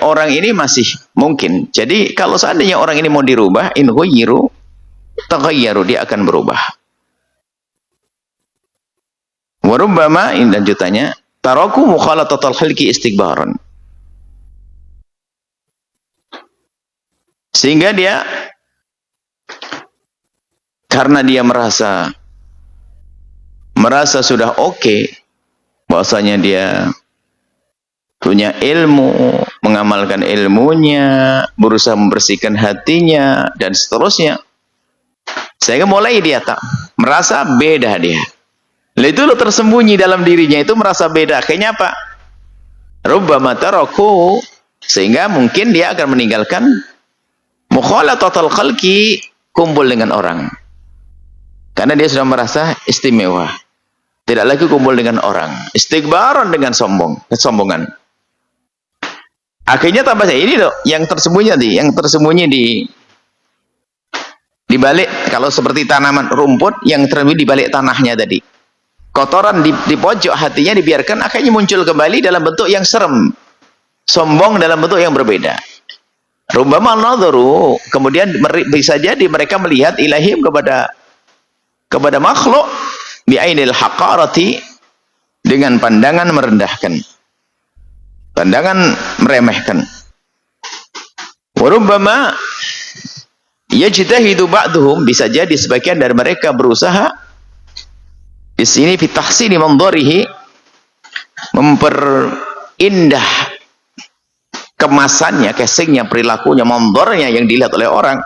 orang ini masih mungkin. Jadi kalau seandainya orang ini mau dirubah, in ghayyiru taghayyaru, dia akan berubah. Wa rubbama, ini lanjutannya, taraku mukhalatatal khalqi istikbaran. Sehingga dia, karena dia merasa sudah oke, bahwasanya dia punya ilmu, mengamalkan ilmunya, berusaha membersihkan hatinya, dan seterusnya. Sehingga mulai dia tak merasa beda dia. Lalu itu lo tersembunyi dalam dirinya, itu merasa beda. Kayaknya apa? Rubbama taraku, sehingga mungkin dia akan meninggalkan mukhalatatul khalqi, kumpul dengan orang. Karena dia sudah merasa istimewa. Tidak lagi kumpul dengan orang. Istikbaran, dengan kesombongan. Akhirnya tambah ini loh, yang tersembunyi tadi, yang tersembunyi di balik, kalau seperti tanaman rumput yang tersembunyi di balik tanahnya tadi. Kotoran di pojok hatinya dibiarkan, akhirnya muncul kembali dalam bentuk yang serem. Sombong dalam bentuk yang berbeda. Rubbama nadharu, kemudian bisa jadi mereka melihat ilahim kepada makhluk bi'ainil haqarati, dengan pandangan merendahkan. Pandangan meremehkan. Wa rubbama yajtahidu ba'dhum, bisa jadi sebagian dari mereka berusaha di sini fi tahsini mandharihi, memperindah kemasannya, casingnya, perilakunya, mandharnya yang dilihat oleh orang.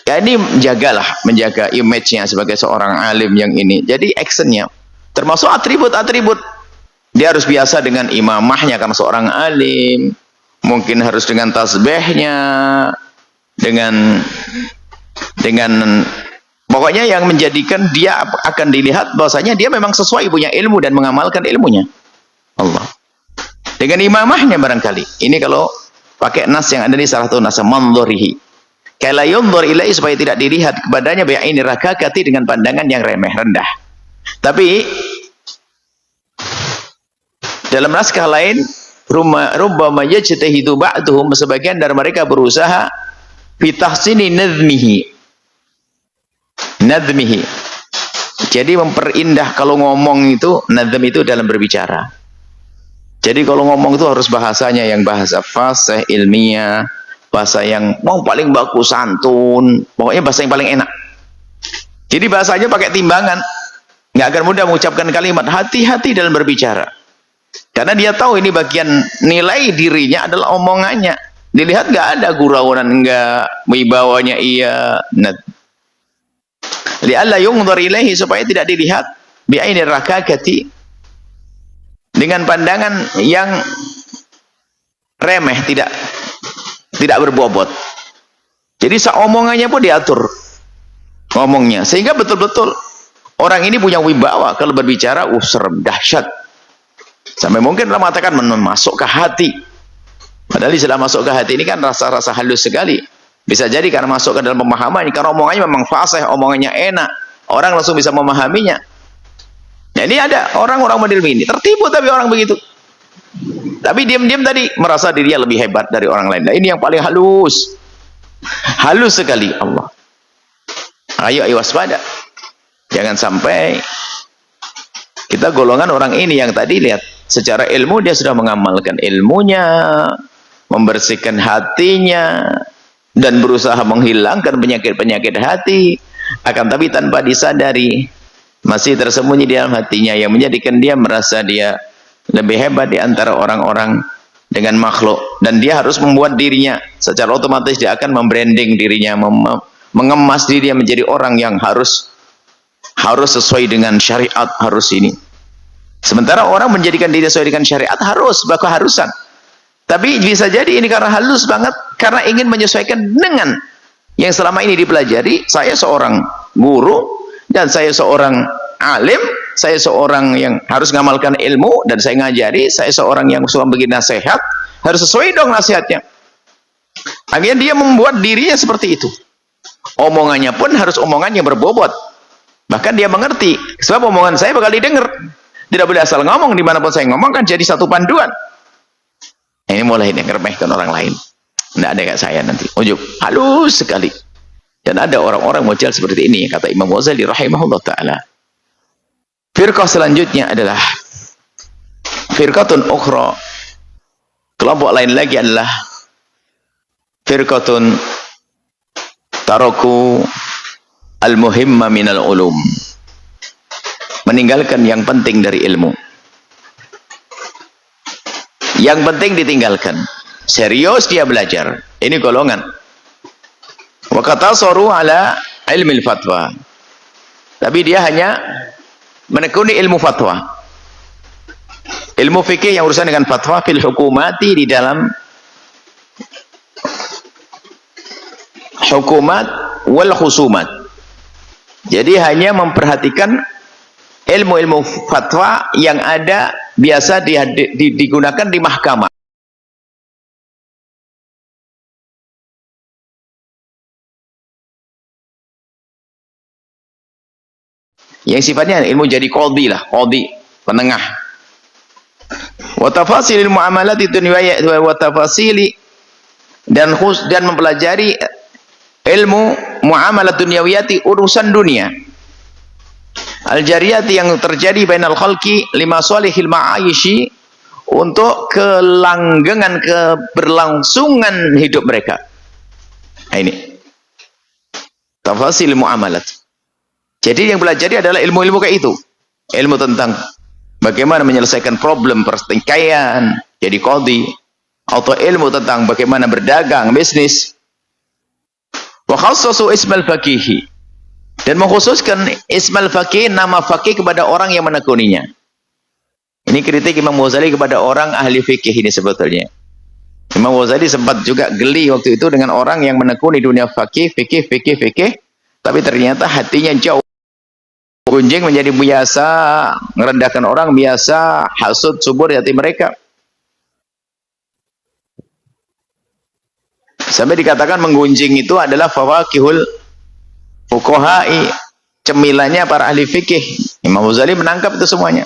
Ya ini menjaga image-nya sebagai seorang alim yang ini. Jadi actionnya termasuk atribut-atribut. Dia harus biasa dengan imamahnya karena seorang alim, mungkin harus dengan tasbihnya, dengan pokoknya yang menjadikan dia akan dilihat bahwasanya dia memang sesuai punya ilmu dan mengamalkan ilmunya. Allah. Dengan imamahnya barangkali. Ini kalau pakai nas yang ada di salah satu nas, mandharihi. Kala yunzur ilaihi, supaya tidak dilihat kepadanya bi'aini rakakati, dengan pandangan yang remeh rendah. Tapi dalam naskah lain, rubbama yajtahidu ba'duhum, sebagian dari mereka berusaha fi tahsini nadhmihi. Jadi memperindah, kalau ngomong itu, nadhm itu dalam berbicara. Jadi kalau ngomong itu harus bahasanya yang bahasa fasih, ilmiah, bahasa yang paling bagus, santun, pokoknya bahasa yang paling enak. Jadi bahasanya pakai timbangan, nggak akan mudah mengucapkan kalimat. Hati-hati dalam berbicara. Karena dia tahu ini bagian nilai dirinya adalah omongannya. Dilihat nggak ada gurauan, nggak, wibawanya iya. Li'alla yunzar ilaihi, supaya tidak dilihat bi'aini rakakati, dengan pandangan yang remeh, tidak berbobot. Jadi omongannya pun diatur ngomongnya, sehingga betul-betul orang ini punya wibawa kalau berbicara, serem, dahsyat. Sampai mungkin Allah mengatakan masuk ke hati. Padahal istilah masuk ke hati ini kan rasa-rasa halus sekali. Bisa jadi karena masuk ke dalam pemahaman, karena omongannya memang fasih, omongannya enak, orang langsung bisa memahaminya. Nah, ini ada orang-orang model ini tertipu, tapi orang begitu. Tapi diam-diam tadi merasa dirinya lebih hebat dari orang lain. Nah, ini yang paling halus. Halus sekali Allah. Ayo waspada. Jangan sampai kita golongan orang ini yang tadi lihat secara ilmu dia sudah mengamalkan ilmunya, membersihkan hatinya, dan berusaha menghilangkan penyakit-penyakit hati, akan tapi tanpa disadari masih tersembunyi di dalam hatinya yang menjadikan dia merasa dia lebih hebat di antara orang-orang dengan makhluk, dan dia harus membuat dirinya secara otomatis, dia akan membranding dirinya, mengemas dirinya menjadi orang yang harus sesuai dengan syariat, harus ini. Sementara orang menjadikan diri sesuai dengan syariat harus, keharusan. Tapi bisa jadi ini karena halus banget, karena ingin menyesuaikan dengan yang selama ini dipelajari. Saya seorang guru, dan saya seorang alim, saya seorang yang harus mengamalkan ilmu, dan saya ngajari, saya seorang yang suka bikin nasihat, harus sesuai dong nasihatnya. Akhirnya dia membuat dirinya seperti itu. Omongannya pun harus omongan yang berbobot. Bahkan dia mengerti, sebab omongan saya bakal didengar. Tidak boleh asal ngomong, dimanapun saya ngomong kan jadi satu panduan. Ini mulai ngeremehkan orang lain. Tidak ada kayak saya nanti. Ujub halus sekali. Dan ada orang-orang model seperti ini, kata Imam Ghazali rahimahullah taala. Firqah selanjutnya adalah firqatun ukhra. Kelompok lain lagi adalah firqatun taraku al-muhimma minal ulum. Meninggalkan yang penting dari ilmu. Yang penting ditinggalkan. Serius dia belajar. Ini golongan. Wa qatasaru ala ilmil fatwa. Tapi dia hanya menekuni ilmu fatwa. Ilmu fikih yang urusan dengan fatwa fil hukumati, di dalam hukumat wal khusumat. Jadi hanya memperhatikan ilmu-ilmu fatwa yang ada biasa digunakan di mahkamah. Yang sifatnya ilmu jadi qadhi lah, qadhi, penengah. Wa tafasilil muamalat dunyawiyah wa tafasili, dan mempelajari ilmu muamalat dunyawiyati, urusan dunia. Al-jariyati, yang terjadi bainal khalqi lima salihil ma'ayishi, untuk kelanggengan, keberlangsungan hidup mereka. Nah, ini tafasil muamalat. Jadi yang pelajari adalah ilmu-ilmu kayak itu. Ilmu tentang bagaimana menyelesaikan problem pertikaian, jadi qadhi, atau ilmu tentang bagaimana berdagang, bisnis. Wa khassasu ismal faqihi, dan mengkhususkan ismal faqih, nama faqih, kepada orang yang menekuninya. Ini kritik Imam Ghazali kepada orang ahli fikih ini sebetulnya. Imam Ghazali sempat juga geli waktu itu dengan orang yang menekuni dunia fikih, tapi ternyata hatinya jauh. Gunjing menjadi biasa, merendahkan orang biasa, hasud subur di hati mereka. Sampai dikatakan menggunjing itu adalah fawakihul fuqaha'i, cemilannya para ahli fikih. Imam Ghazali menangkap itu semuanya.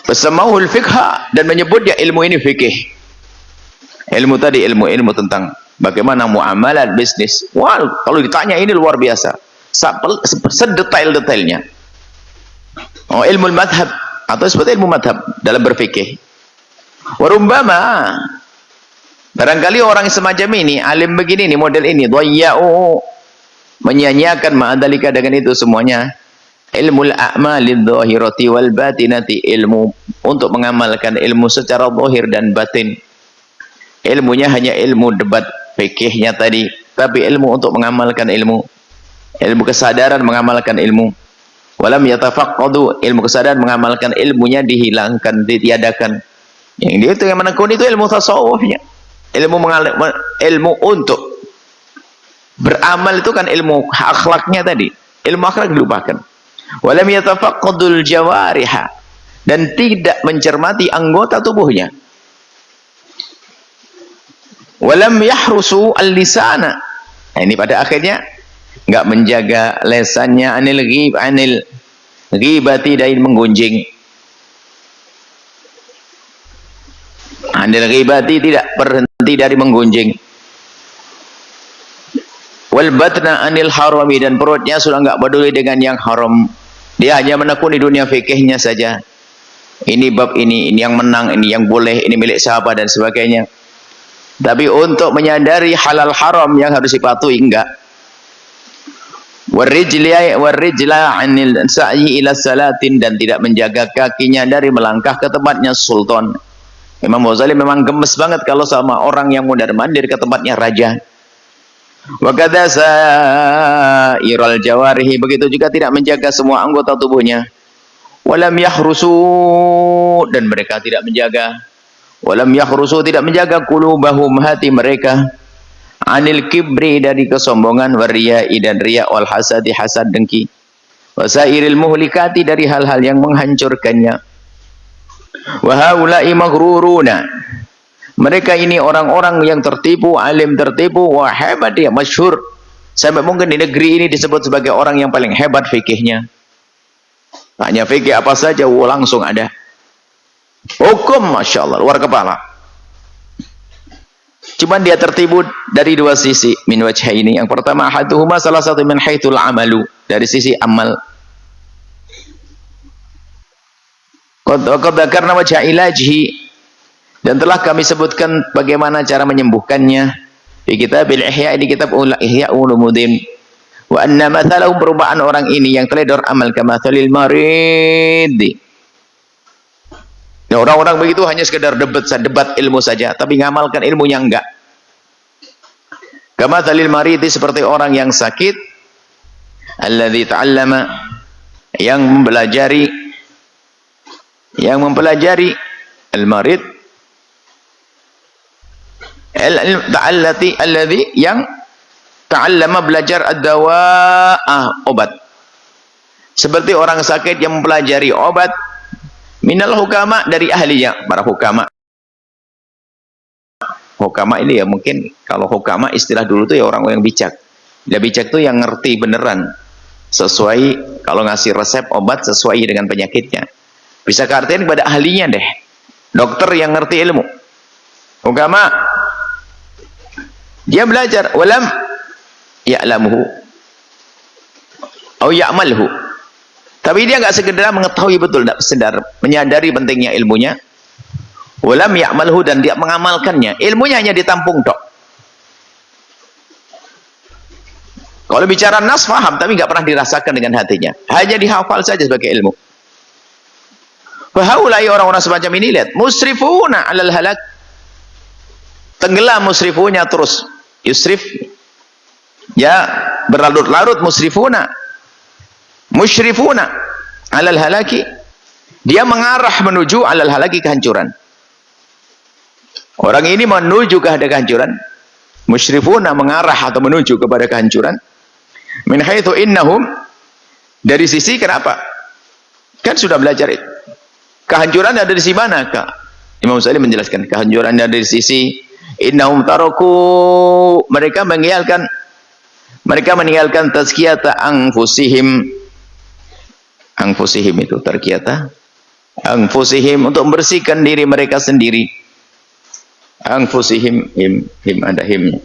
Besamahul fikha, dan menyebut dia ilmu ini fikih. Ilmu tadi ilmu tentang bagaimana muamalat bisnis. Wah, kalau ditanya ini luar biasa. Sedetail-detailnya. Oh, ilmu madhab, atau seperti ilmu madhab dalam berfikih. Warumbama, barangkali orang semacam ini, alim begini nih, model ini, dhayya'u, menyanyiakan ma'adhalika, dengan itu semuanya, ilmu al-a'malid dhahirati wal batinati, ilmu untuk mengamalkan ilmu secara zahir dan batin. Ilmunya hanya ilmu debat fikihnya tadi, tapi ilmu untuk mengamalkan ilmu kesadaran mengamalkan ilmu. Walam yatafaqqadu, ilmu kesadaran mengamalkan ilmunya dihilangkan, ditiadakan. Yang dia itu yang menekuni itu ilmu tasawufnya. Ilmu untuk beramal itu kan ilmu akhlaknya tadi. Ilmu akhlak dilupakan. Walam yatafaqqadul jawariha, dan tidak mencermati anggota tubuhnya. Walam yahrusu al-lisana. Nah, ini pada akhirnya enggak menjaga lesannya anil ghibati, dari menggunjing. Anil ghibati, tidak berhenti dari menggunjing. Wal batna anil harami, dan perutnya sudah enggak peduli dengan yang haram. Dia hanya menekuni dunia fikihnya saja. Ini bab ini yang menang, ini yang boleh, ini milik siapa dan sebagainya. Tapi untuk menyadari halal haram yang harus dipatuhi enggak. Warrijla anil sa'yi ila salatin, dan tidak menjaga kakinya dari melangkah ke tempatnya sultan. Imam Ghazali memang gemes banget kalau sama orang yang mondar-mandir ke tempatnya raja. Wa kadza sa'iral jawarihi, begitu juga tidak menjaga semua anggota tubuhnya. Walam yahrusu, dan mereka tidak menjaga. Walam yahrusu, tidak menjaga qulubahum, hati mereka, anil kibri, dari kesombongan, wariya'i, dan riya, wal hasadi, hasad, dengki, wasairil muhlikati, dari hal-hal yang menghancurkannya. Wa haula'i maghruruna, mereka ini orang-orang yang tertipu, alim tertipu, wa hebat dia, masyhur, sampai mungkin di negeri ini disebut sebagai orang yang paling hebat fikihnya. Hanya fikih apa saja langsung ada. Hukum, masya Allah, luar kepala. Cuman dia tertipu dari dua sisi, min wajhaini. Yang pertama, ahaduhuma, salah satu, min haitsul amalu, dari sisi amal. Qad dzakarna wajha ilajhi, dan telah kami sebutkan bagaimana cara menyembuhkannya di kitab Ihya, di kitab Ihya Ulumuddin. Wa anna mathalahu, perubahan orang ini yang teledor amal, kamathalil marid. Nah, orang-orang begitu hanya sekedar debat ilmu saja, tapi ngamalkan ilmunya enggak. Kamathalil marid, seperti orang yang sakit, alladzi ta'allama, yang mempelajari al-marid, alladzi, yang ta'allama, belajar ad-dawa'ah, obat. Seperti orang sakit yang mempelajari obat, minal hukama, dari ahlinya, para hukama. Hukama ini ya mungkin, kalau hukama istilah dulu tuh ya orang yang bijak. Dia bijak tuh yang ngerti beneran, sesuai, kalau ngasih resep obat sesuai dengan penyakitnya. Bisa keartian kepada ahlinya deh, dokter yang ngerti ilmu. Hukama, dia belajar, walam ya'lamuhu au ya'malhu, tapi dia nggak sekedar mengetahui betul, tidak sedar menyadari pentingnya ilmunya. Walam ya'malhu, dan dia mengamalkannya. Ilmunya hanya ditampung tok. Kalau bicara nas paham, tapi nggak pernah dirasakan dengan hatinya, hanya dihafal saja sebagai ilmu. Fahaulai, orang-orang semacam ini, lihat, musrifuna alal halak, tenggelam musrifunya terus, yusrif, ya berlarut-larut, musrifuna, musyrifuna alal halaki, dia mengarah menuju alal halaki, kehancuran. Orang ini menuju kepada kehancuran, musyrifuna, mengarah atau menuju kepada kehancuran, min haitsu innahum, dari sisi, kenapa? Kan sudah belajar itu. Kehancuran ada di sisi mana, Kak? Imam Sa'di menjelaskan, kehancuran ada di sisi innahum taraku, mereka meninggalkan tazkiyata anfusihim. Anfusihim itu terkiyata anfusihim, untuk membersihkan diri mereka sendiri. Anfusihim, him ada himnya.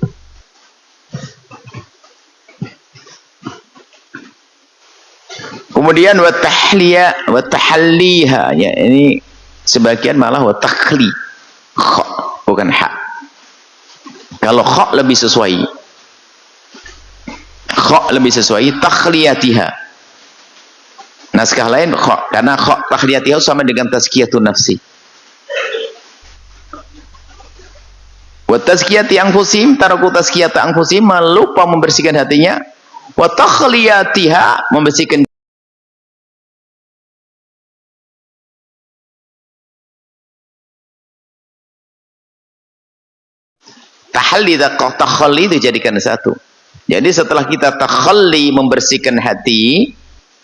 Kemudian wa tahalliha, ya, ini sebagian malah wa takhli, kha, bukan ha. Kalau kha lebih sesuai, takhliyatiha. Naskah lain kha, karena kha takhliyatiha sama dengan tazkiyatun nafsi. Wa tazkiyati anfusihim, taraku tazkiyata anfusihim, lupa membersihkan hatinya. Wa takhliyatiha, membersihkan. Takhalli itu jadikan satu. Jadi setelah kita takhalli, membersihkan hati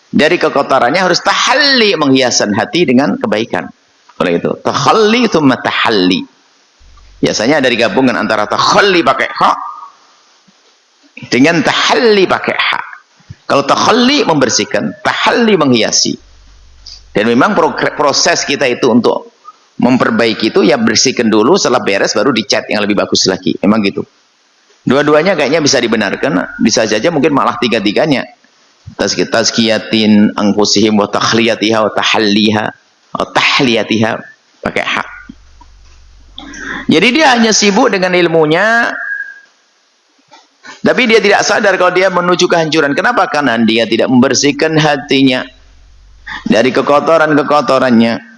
dari kekotorannya, harus tahalli, menghiasan hati dengan kebaikan. Oleh itu, takhalli tsumma tahalli. Biasanya dari gabungan antara takhalli pakai ha dengan tahalli pakai ha. Kalau takhalli membersihkan, tahalli menghiasi. Dan memang proses kita itu untuk memperbaiki itu, ya bersihkan dulu, setelah beres baru dicat yang lebih bagus lagi. Memang gitu. Dua-duanya kayaknya bisa dibenarkan, bisa saja mungkin malah tiga-tiganya. Tazkiyatin anfusihim wa takhliyatiha wa tahalliha wa tahliyatiha pakai hak. Jadi dia hanya sibuk dengan ilmunya, tapi dia tidak sadar kalau dia menuju kehancuran. Kenapa? Karena dia tidak membersihkan hatinya dari kekotoran-kekotorannya.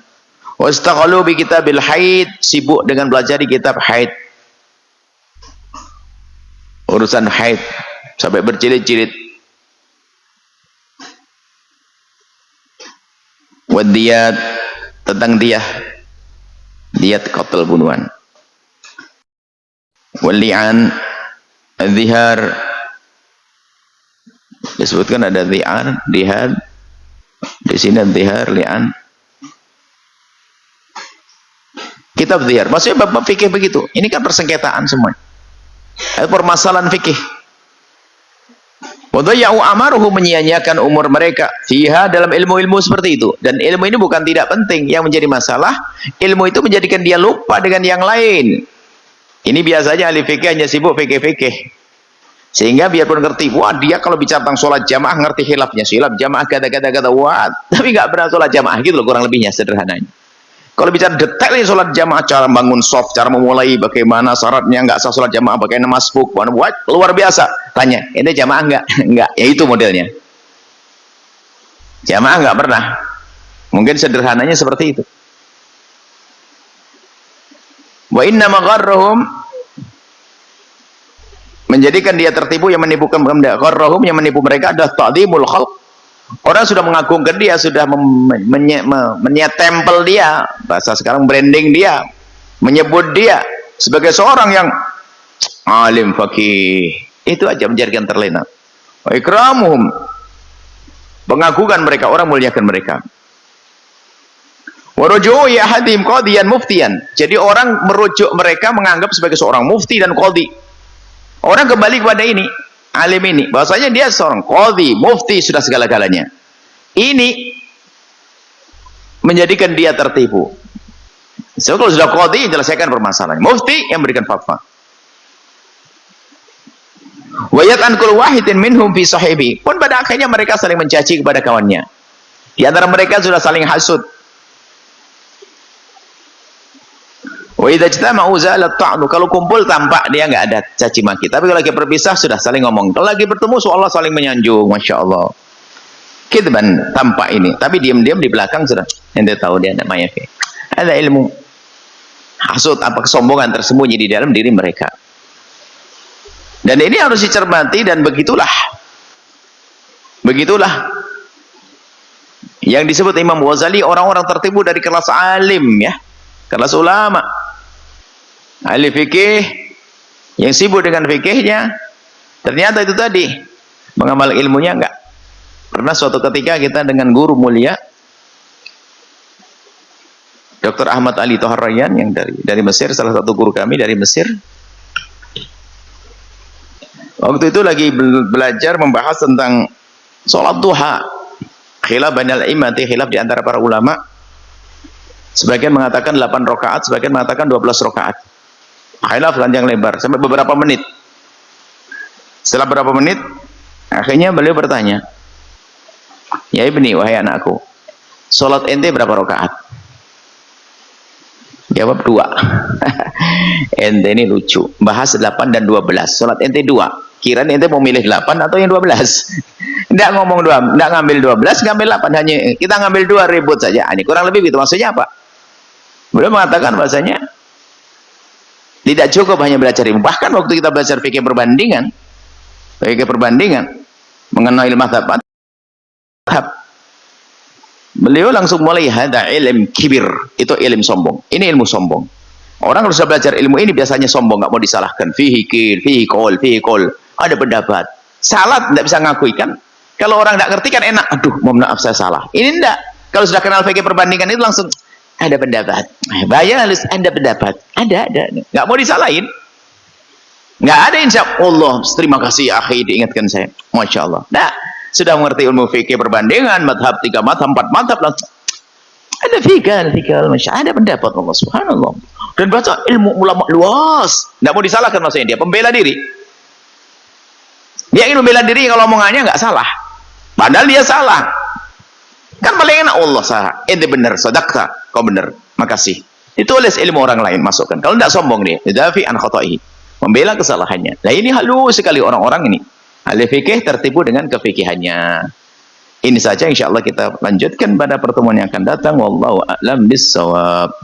Wastaghalu bi kitabil haid, sibuk dengan belajar di kitab haid. Urusan haid sampai berjilid-jilid. Wadiyat, tentang diyat qatal, bunuhan. Wali'an, dzihar, disebutkan ada dzihar, dihad, di sini dzihar, li'an. Kitab dzihar, maksudnya bab fikih begitu. Ini kan persengketaan semua. Permasalahan fikih. Wadayau amaruhu, menyia-nyiakan umur mereka fiha, dalam ilmu-ilmu seperti itu. Dan ilmu ini bukan tidak penting, yang menjadi masalah ilmu itu menjadikan dia lupa dengan yang lain. Ini biasanya ahli fikih hanya sibuk fikih-fikih. Sehingga biarpun ngerti, wah dia kalau bicara tentang sholat jamaah ngerti khilafnya, khilaf jamaah kata-kata wah, tapi nggak pernah sholat jamaah gitu loh, kurang lebihnya sederhananya. Kalau bicara detail ini sholat jamaah, cara bangun soft, cara memulai, bagaimana syaratnya, nggak sah sholat jamaah, bagaimana masbuk, luar biasa. Tanya, ini jamaah nggak? Nggak, ya itu modelnya. Jamaah nggak pernah. Mungkin sederhananya seperti itu. Wa inna magharrahum, menjadikan dia tertipu, yang menipukan gharrahum, yang menipu mereka adalah ta'dhimul khalq. Orang sudah mengagungkan dia, sudah menyetempel dia, bahasa sekarang branding dia, menyebut dia sebagai seorang yang alim faqih. Itu aja menjadikan terlena. Wa ikramuhum, pengagungan mereka, orang muliakan mereka. Waruju'u ya hadim qadiyan muftiyan. Jadi orang merujuk mereka, menganggap sebagai seorang mufti dan qadi. Orang kembali kepada ini, alim ini, bahwasanya dia seorang qadi, mufti, sudah segala-galanya. Ini menjadikan dia tertipu. So, kalau sudah qadi, jelaskan permasalahan. Mufti yang berikan fatwa. Wa yat'ankul wahidin minhum fi sahibi. Pun pada akhirnya mereka saling mencaci kepada kawannya. Di antara mereka sudah saling hasud. Wa idza ijtama'u zalat ta'nu, kalau kumpul tampak dia enggak ada caci maki, tapi kalau lagi berpisah sudah saling ngomong. Kalau lagi bertemu seolah saling menyanjung, masyaallah. Kidban, tampak ini, tapi diam-diam di belakang sudah ente tahu dia namanya fi. Ada ilmu. Hasud, apa kesombongan tersembunyi di dalam diri mereka. Dan ini harus dicermati, dan begitulah yang disebut Imam Ghazali orang-orang tertipu dari kelas alim, ya, kelas ulama, ahli fikih yang sibuk dengan fikihnya, ternyata itu tadi mengamal ilmunya enggak. Pernah suatu ketika kita dengan guru mulia Dr. Ahmad Ali Thohar Rayyan yang dari Mesir, salah satu guru kami dari Mesir. Waktu itu lagi belajar membahas tentang sholat duha, khilaf bainal imati, khilaf di antara para ulama. Sebagian mengatakan 8 rakaat, sebagian mengatakan 12 rakaat. Khilaf panjang lebar sampai beberapa menit. Setelah beberapa menit, akhirnya beliau bertanya, "Ya ibni, wahai anakku, sholat ente berapa rakaat?" Jawab 2. Ente ini lucu, bahas 8 dan 12, sholat ente 2. Kirain ente mau milih 8 atau yang 12? Enggak ngomong 2, enggak ngambil 12, ngambil 8, hanya kita ngambil 2, ribut saja. Ini kurang lebih gitu, maksudnya apa? Beliau mengatakan bahasanya tidak cukup hanya belajar ilmu. Bahkan waktu kita belajar fikih perbandingan mengenai mazhab, beliau langsung mulai hada ilm kibir, itu ilmu sombong. Ini ilmu sombong. Orang kalau sudah belajar ilmu ini biasanya sombong, nggak mau disalahkan. Fihi qol. Ada pendapat. Salah tidak bisa ngakui kan? Kalau orang tidak ngerti kan enak. Aduh, mohon maaf saya salah. Ini enggak. Kalau sudah kenal fikih perbandingan itu langsung ada pendapat. Bayar ada pendapat. Ada. Nggak mau disalahin. Nggak ada, insya Allah. Terima kasih akhi diingatkan saya. Masya Allah. Nah, sudah mengerti ilmu fikih perbandingan, madhab 3 madhab, 4 madhab, langsung ada fikih, masya Allah, ada pendapat. Allah subhanallah. Dan baca ilmu ulama luas. Nggak mau disalahkan, maksudnya dia pembela diri. Dia ingin membela diri, kalau omongannya nggak salah. Padahal dia salah. Kan paling enak, Allah salah. Ente benar, sadaqta, kau benar. Makasih. Ditulis ilmu orang lain, masukkan. Kalau tidak sombong dia, dafi an khata'ihi, membela kesalahannya. Nah ini halus sekali orang-orang ini. Ahli fikih tertipu dengan kefikihannya. Ini saja, insya Allah kita lanjutkan pada pertemuan yang akan datang. Wallahu a'lam bissawab.